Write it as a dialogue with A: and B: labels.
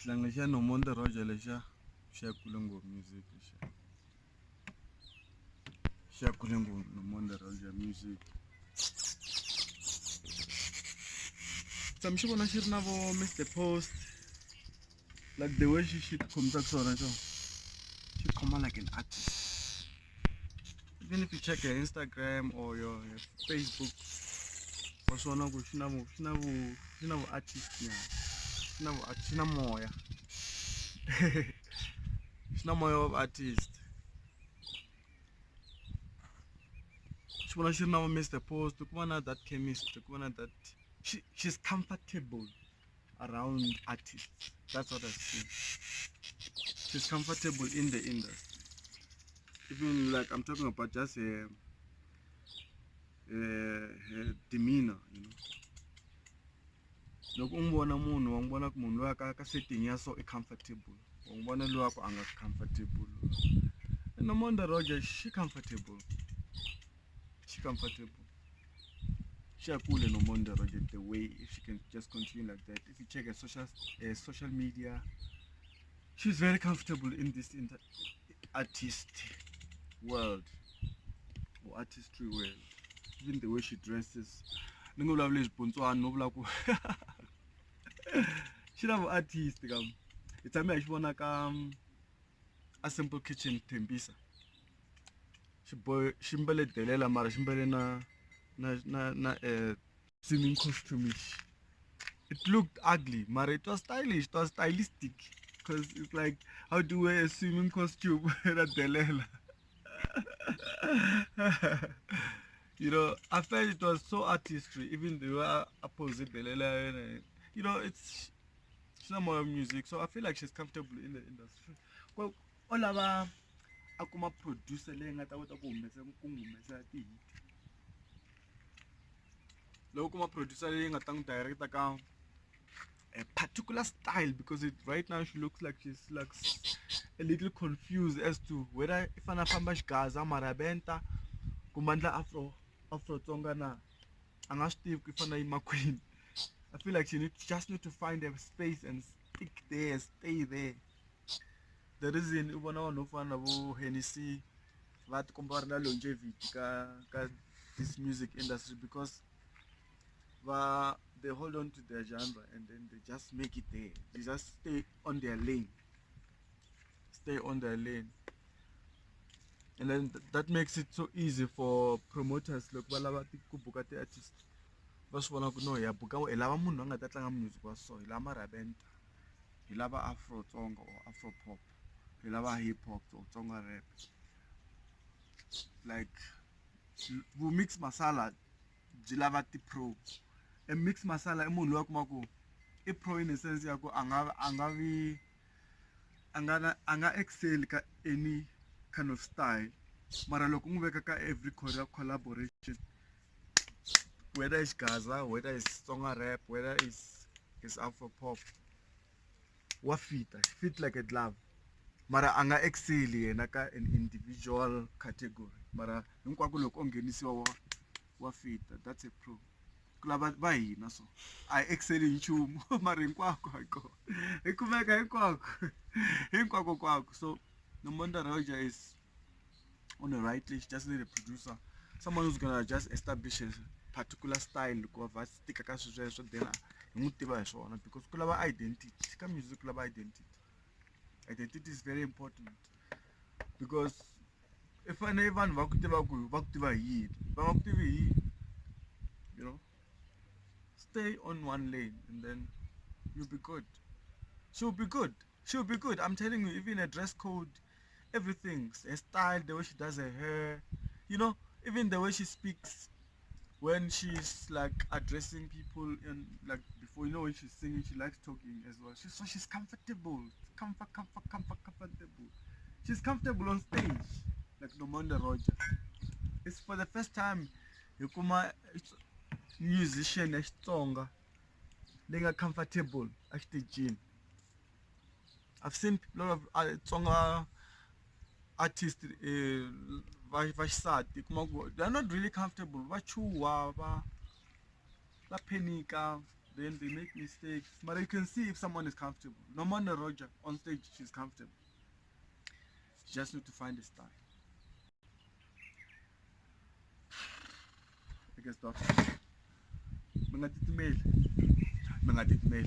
A: Slang lesha Nomonde Rodger lesha Shakulango music lesha. Shakulango Nomonde Rodger music. Some shit wanna shit never miss the post. Like the way she comes up on so. She come on like an artist. Even if you check your Instagram or your Facebook, what's one of she never artist yeah. She never more yeah. She's not more of artist. She wanna she never miss the post. Look one that chemist. Look one that she's comfortable around artists. That's what I see. She's comfortable in the industry. Even like I'm talking about just her demeanor, you know. Loko umbona munhu wangibona ku munhu loyi ka setting ya so comfortable. Wangibona loyi ako anga comfortable. Nomonde Rodger, she comfortable. She comfortable. She a cool Nomonde Rodger the way if she can just continue like that. If you check her social media, she's very comfortable in this artist world or artistry world. Even the way she dresses. She love artist. It's a me she wanna a simple kitchen tembisa. She mbele delela mara she mbele na swimming costume. It looked ugly, but it was stylish. It was stylistic, because it's like how to wear a swimming costume at delela. You know, I felt it was so artistry, even the way opposite delela. You know, it's not more music, so I feel like she's comfortable in the industry. Well, all our akuma producer le ngata kota ku humesa ti loko kuma producer le ngata ngu director ka a particular style, because right now she looks like she's like a little confused as to whether if ana famba xigaza marabenta kumandla afro tsonga na anga Steve if ana yima queen. I feel like she just need to find a space and stick there, stay there. The reason you wanna know fan of Hennessy that compare na longevity ka this music industry, because they hold on to their genre and then they just make it there. They just stay on their lane. Stay on their lane. And then that makes it so easy for promoters like balabati kubukate artists. Vas wanna know ya buka elava munhu anga ta tlanga music wa so ilama marabenta. Ilava afro tsonga or afro pop. Ilava hip hop or tsonga rap. Like we mix masala jilava ti pro. A mix masala munhu wa kuma ku I pro in the sense ya ku anga excel ka any kind of style, mara loko n'wi veka ka every collaboration, whether it's Gaza, whether it's Tsonga rap, whether it's Afro pop, wa fit like a glove. Mara anga excel yena ka an individual category, mara hinkwako loko o nghenisiwa wa fita. That's a pro. Kulava va hina so I excel in nchumu mara hinkwako hiko hikumeka hinkwako kwako. So Nomonde Rodger is on the right list. Just need a producer, someone who's gonna just establish a particular style because kulava identity ka music, kulava identity is very important, because if I never you know, stay on one lane and then you'll be good. She'll be good. I'm telling you, even a dress code, everything, her style, the way she does her hair, you know, even the way she speaks when she's like addressing people and like before, you know, when she's singing, she likes talking as well. She's comfortable, comfortable. She's comfortable on stage, like Nomonde Rodger. It's for the first time Yukuma musician Tonga being comfortable at the gym. I've seen a lot of Tonga artists they're not really comfortable. Vachuwa, va penika, then they make mistakes. But you can see if someone is comfortable. Nomonde Rodger on stage, she's comfortable. She just need to find a style. I guess that's. Mengatit mail.